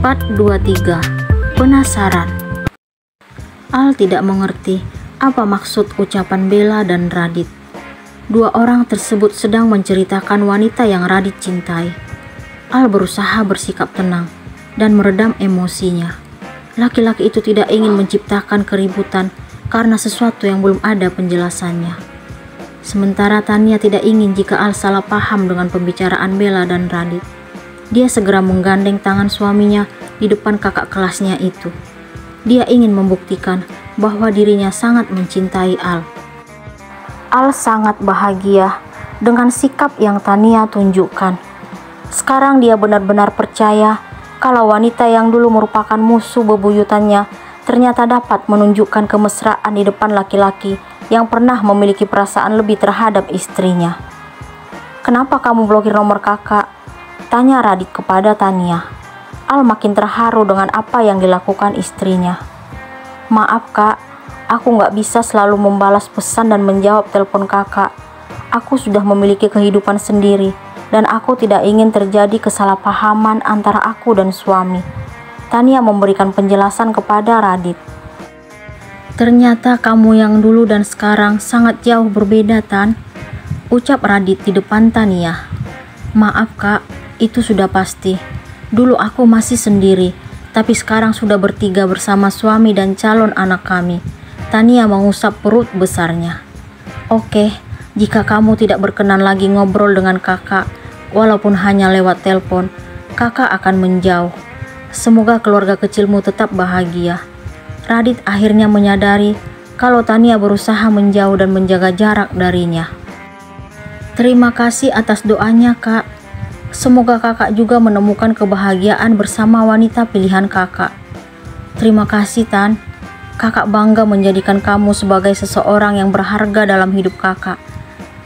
Part 23. Penasaran. Al tidak mengerti apa maksud ucapan Bella dan Radit. Dua orang tersebut sedang menceritakan wanita yang Radit cintai. Al berusaha bersikap tenang dan meredam emosinya. Laki-laki itu tidak ingin menciptakan keributan karena sesuatu yang belum ada penjelasannya. Sementara Tania tidak ingin jika Al salah paham dengan pembicaraan Bella dan Radit. Dia segera menggandeng tangan suaminya di depan kakak kelasnya itu. Dia ingin membuktikan bahwa dirinya sangat mencintai Al. Al sangat bahagia dengan sikap yang Tania tunjukkan. Sekarang dia benar-benar percaya kalau wanita yang dulu merupakan musuh bebuyutannya ternyata dapat menunjukkan kemesraan di depan laki-laki yang pernah memiliki perasaan lebih terhadap istrinya. "Kenapa kamu blokir nomor kakak?" tanya Radit kepada Tania. Al makin terharu dengan apa yang dilakukan istrinya. "Maaf kak, aku gak bisa selalu membalas pesan dan menjawab telepon kakak. Aku sudah memiliki kehidupan sendiri dan aku tidak ingin terjadi kesalahpahaman antara aku dan suami." Tania memberikan penjelasan kepada Radit. "Ternyata kamu yang dulu dan sekarang sangat jauh berbeda, Tan," ucap Radit di depan Tania. "Maaf kak, itu sudah pasti. Dulu aku masih sendiri, tapi sekarang sudah bertiga bersama suami dan calon anak kami." Tania mengusap perut besarnya. "Oke, jika kamu tidak berkenan lagi ngobrol dengan kakak, walaupun hanya lewat telepon, kakak akan menjauh. Semoga keluarga kecilmu tetap bahagia." Radit akhirnya menyadari kalau Tania berusaha menjauh dan menjaga jarak darinya. "Terima kasih atas doanya kak. Semoga kakak juga menemukan kebahagiaan bersama wanita pilihan kakak." "Terima kasih Tan. Kakak bangga menjadikan kamu sebagai seseorang yang berharga dalam hidup kakak.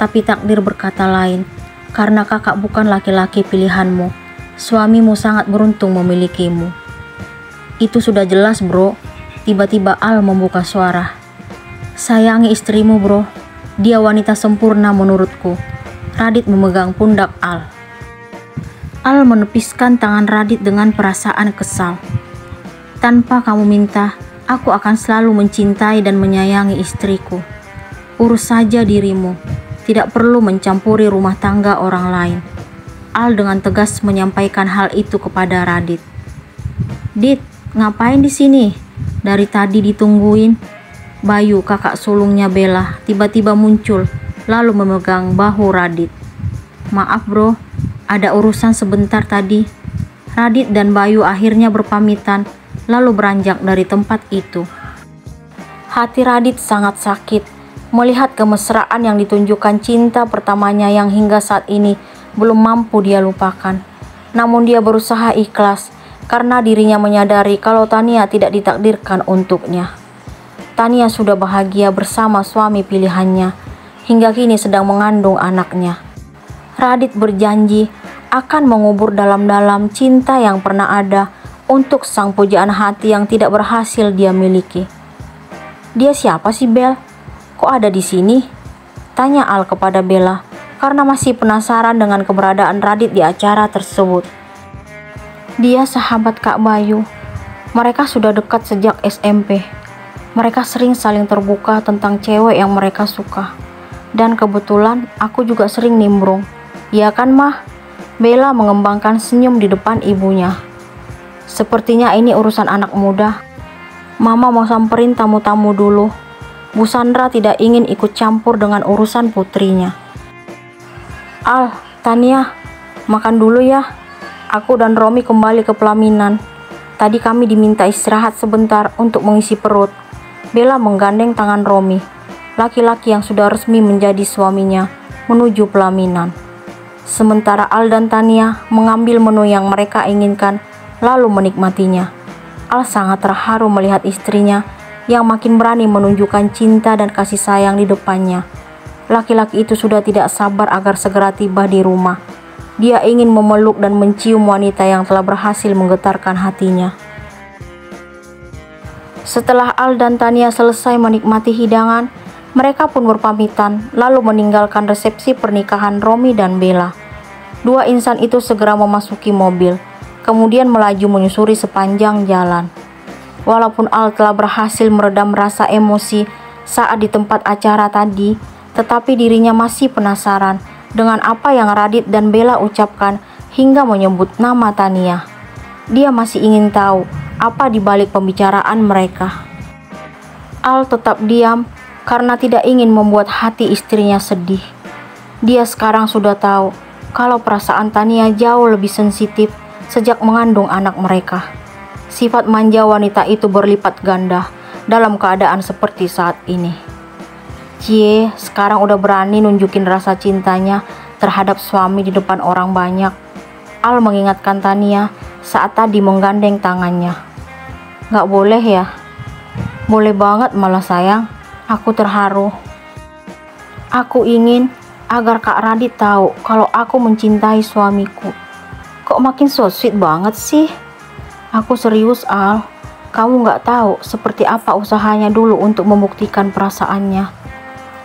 Tapi takdir berkata lain, karena kakak bukan laki-laki pilihanmu. Suamimu sangat beruntung memilikimu." "Itu sudah jelas bro." Tiba-tiba Al membuka suara. "Sayangi istrimu bro. Dia wanita sempurna menurutku." Radit memegang pundak Al. Al menepiskan tangan Radit dengan perasaan kesal. "Tanpa kamu minta, aku akan selalu mencintai dan menyayangi istriku. Urus saja dirimu, tidak perlu mencampuri rumah tangga orang lain." Al dengan tegas menyampaikan hal itu kepada Radit. "Dit, ngapain di sini? Dari tadi ditungguin." Bayu, kakak sulungnya Bella, tiba-tiba muncul lalu memegang bahu Radit. "Maaf bro, ada urusan sebentar tadi." Radit dan Bayu akhirnya berpamitan lalu beranjak dari tempat itu. Hati Radit sangat sakit melihat kemesraan yang ditunjukkan cinta pertamanya yang hingga saat ini belum mampu dia lupakan. Namun dia berusaha ikhlas karena dirinya menyadari kalau Tania tidak ditakdirkan untuknya. Tania sudah bahagia bersama suami pilihannya, hingga kini sedang mengandung anaknya. Radit berjanji akan mengubur dalam-dalam cinta yang pernah ada untuk sang pujaan hati yang tidak berhasil dia miliki. "Dia siapa sih Bel? Kok ada di sini?" tanya Al kepada Bella karena masih penasaran dengan keberadaan Radit di acara tersebut. "Dia sahabat Kak Bayu. Mereka sudah dekat sejak SMP. Mereka sering saling terbuka tentang cewek yang mereka suka. Dan kebetulan aku juga sering nimbrung. Ya kan mah?" Bella mengembangkan senyum di depan ibunya. "Sepertinya ini urusan anak muda. Mama mau samperin tamu-tamu dulu. Bu Sandra tidak ingin ikut campur dengan urusan putrinya." "Al, Tania, makan dulu ya. Aku dan Romi kembali ke pelaminan. Tadi kami diminta istirahat sebentar untuk mengisi perut." Bella menggandeng tangan Romi, laki-laki yang sudah resmi menjadi suaminya, menuju pelaminan. Sementara Al dan Tania mengambil menu yang mereka inginkan lalu menikmatinya. Al sangat terharu melihat istrinya yang makin berani menunjukkan cinta dan kasih sayang di depannya. Laki-laki itu sudah tidak sabar agar segera tiba di rumah. Dia ingin memeluk dan mencium wanita yang telah berhasil menggetarkan hatinya. Setelah Al dan Tania selesai menikmati hidangan, mereka pun berpamitan lalu meninggalkan resepsi pernikahan Romi dan Bella. Dua insan itu segera memasuki mobil. kemudian melaju menyusuri sepanjang jalan. Walaupun Al telah berhasil meredam rasa emosi saat di tempat acara tadi, tetapi dirinya masih penasaran dengan apa yang Radit dan Bella ucapkan hingga menyebut nama Tania. Dia masih ingin tahu apa di balik pembicaraan mereka. Al tetap diam karena tidak ingin membuat hati istrinya sedih. Dia sekarang sudah tahu kalau perasaan Tania jauh lebih sensitif sejak mengandung anak mereka. Sifat manja wanita itu berlipat ganda dalam keadaan seperti saat ini. Cie sekarang udah berani nunjukin rasa cintanya terhadap suami di depan orang banyak. Al mengingatkan Tania saat tadi menggandeng tangannya. Gak boleh ya? Boleh banget malah sayang, aku terharu. Aku ingin agar Kak Radit tahu kalau aku mencintai suamiku. Kok makin so sweet banget sih? Aku serius Al, kamu gak tahu seperti apa usahanya dulu untuk membuktikan perasaannya.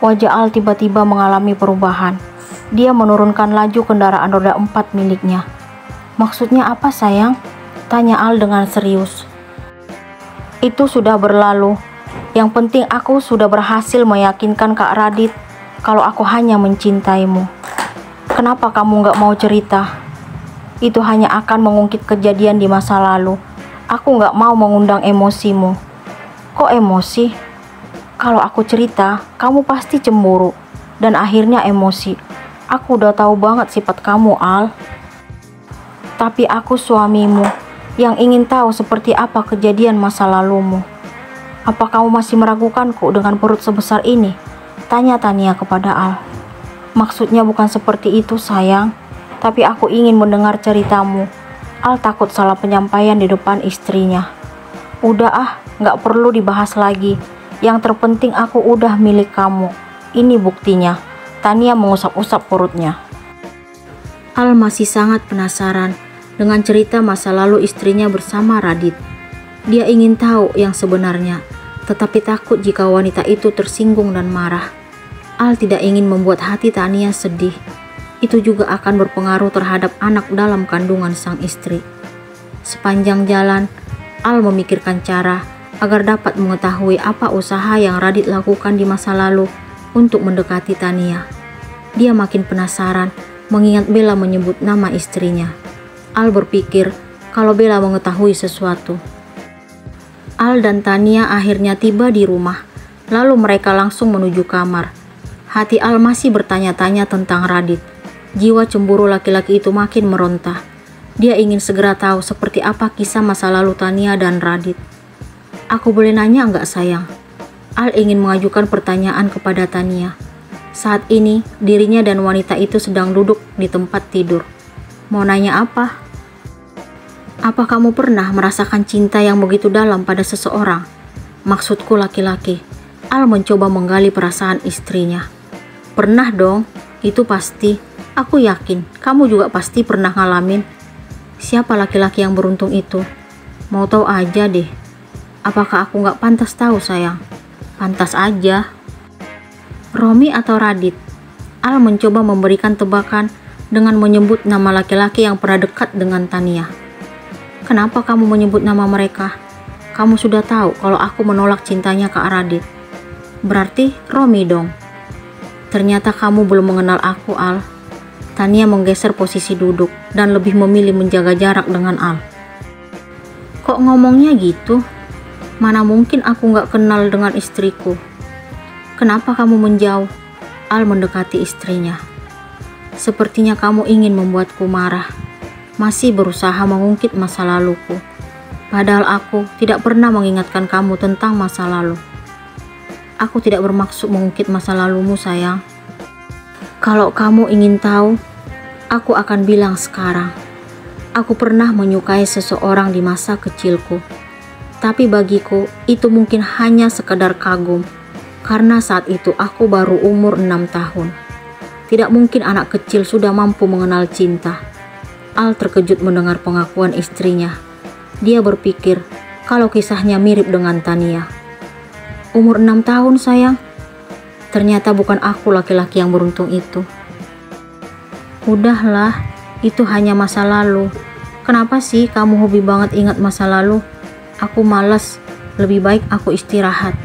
Wajah Al tiba-tiba mengalami perubahan. Dia menurunkan laju kendaraan roda 4 miliknya. Maksudnya apa sayang? Tanya Al dengan serius. Itu sudah berlalu. Yang penting aku sudah berhasil meyakinkan Kak Radit kalau aku hanya mencintaimu. Kenapa kamu gak mau cerita? Itu hanya akan mengungkit kejadian di masa lalu. Aku gak mau mengundang emosimu. Kok emosi? Kalau aku cerita, kamu pasti cemburu dan akhirnya emosi. Aku udah tahu banget sifat kamu, Al. Tapi aku suamimu yang ingin tahu seperti apa kejadian masa lalumu. Apa kamu masih meragukanku dengan perut sebesar ini? Tanya Tania kepada Al. Maksudnya bukan seperti itu sayang, tapi aku ingin mendengar ceritamu. Al takut salah penyampaian di depan istrinya. Udah gak perlu dibahas lagi. Yang terpenting aku udah milik kamu. Ini buktinya. Tania mengusap-usap perutnya. Al masih sangat penasaran dengan cerita masa lalu istrinya bersama Radit. Dia ingin tahu yang sebenarnya, tetapi takut jika wanita itu tersinggung dan marah. Al tidak ingin membuat hati Tania sedih. Itu juga akan berpengaruh terhadap anak dalam kandungan sang istri. Sepanjang jalan, Al memikirkan cara agar dapat mengetahui apa usaha yang Radit lakukan di masa lalu untuk mendekati Tania. Dia makin penasaran mengingat Bella menyebut nama istrinya. Al berpikir kalau Bella mengetahui sesuatu. Al dan Tania akhirnya tiba di rumah, lalu mereka langsung menuju kamar. Hati Al masih bertanya-tanya tentang Radit. Jiwa cemburu laki-laki itu makin meronta. Dia ingin segera tahu seperti apa kisah masa lalu Tania dan Radit. Aku boleh nanya enggak sayang? Al ingin mengajukan pertanyaan kepada Tania. Saat ini dirinya dan wanita itu sedang duduk di tempat tidur. Mau nanya apa? Apa kamu pernah merasakan cinta yang begitu dalam pada seseorang? Maksudku laki-laki. Al mencoba menggali perasaan istrinya. Pernah dong, itu pasti. Aku yakin kamu juga pasti pernah ngalamin. Siapa laki-laki yang beruntung itu? Mau tahu aja deh. Apakah aku gak pantas tahu sayang? Pantas aja. Romi atau Radit? Al mencoba memberikan tebakan dengan menyebut nama laki-laki yang pernah dekat dengan Tania. Kenapa kamu menyebut nama mereka? Kamu sudah tahu kalau aku menolak cintanya Kak Radit. Berarti Romi dong. Ternyata kamu belum mengenal aku, Al. Tania menggeser posisi duduk dan lebih memilih menjaga jarak dengan Al. Kok ngomongnya gitu? Mana mungkin aku gak kenal dengan istriku. Kenapa kamu menjauh? Al mendekati istrinya. Sepertinya kamu ingin membuatku marah. Masih berusaha mengungkit masa laluku. Padahal aku tidak pernah mengingatkan kamu tentang masa lalu. Aku tidak bermaksud mengungkit masa lalumu sayang. Kalau kamu ingin tahu, aku akan bilang sekarang. Aku pernah menyukai seseorang di masa kecilku. Tapi bagiku itu mungkin hanya sekedar kagum. Karena saat itu aku baru umur 6 tahun. Tidak mungkin anak kecil sudah mampu mengenal cinta. Al terkejut mendengar pengakuan istrinya. Dia berpikir kalau kisahnya mirip dengan Tania. Umur 6 tahun sayang. Ternyata bukan aku laki-laki yang beruntung itu. Udahlah, itu hanya masa lalu. Kenapa sih kamu hobi banget ingat masa lalu? Aku malas, lebih baik aku istirahat.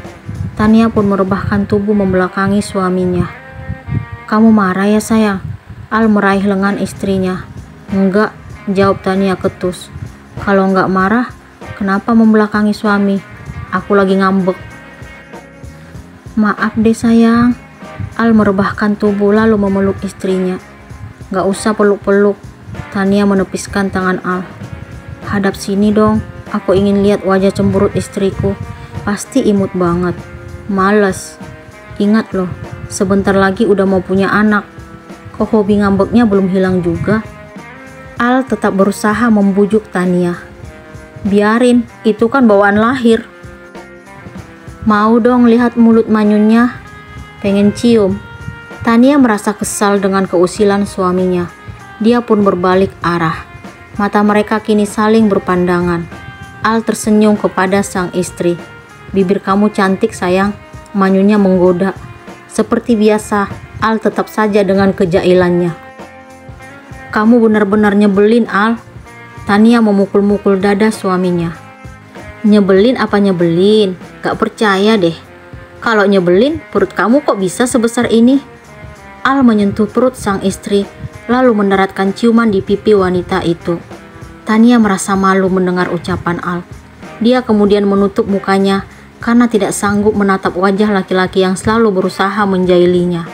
Tania pun merebahkan tubuh membelakangi suaminya. Kamu marah ya sayang? Al meraih lengan istrinya. Enggak, jawab Tania ketus. Kalau enggak marah, kenapa membelakangi suami? Aku lagi ngambek. Maaf deh sayang. Al merebahkan tubuh lalu memeluk istrinya. Gak usah peluk-peluk. Tania menepiskan tangan Al. Hadap sini dong, aku ingin lihat wajah cemberut istriku. Pasti imut banget. Males. Ingat loh, sebentar lagi udah mau punya anak. Kok hobi ngambeknya belum hilang juga? Al tetap berusaha membujuk Tania. Biarin, itu kan bawaan lahir. Mau dong lihat mulut manyunnya? Pengen cium. Tania merasa kesal dengan keusilan suaminya. Dia pun berbalik arah. Mata mereka kini saling berpandangan. Al tersenyum kepada sang istri. Bibir kamu cantik sayang, manyunnya menggoda. Seperti biasa, Al tetap saja dengan kejailannya. Kamu benar-benar nyebelin, Al. Tania memukul-mukul dada suaminya. Nyebelin apa nyebelin? Gak percaya deh. Kalau nyebelin, perut kamu kok bisa sebesar ini? Al menyentuh perut sang istri, lalu mendaratkan ciuman di pipi wanita itu. Tania merasa malu mendengar ucapan Al. Dia kemudian menutup mukanya karena tidak sanggup menatap wajah laki-laki yang selalu berusaha menjailinya.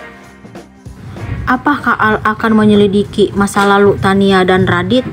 Apakah Al akan menyelidiki masa lalu Tania dan Radit?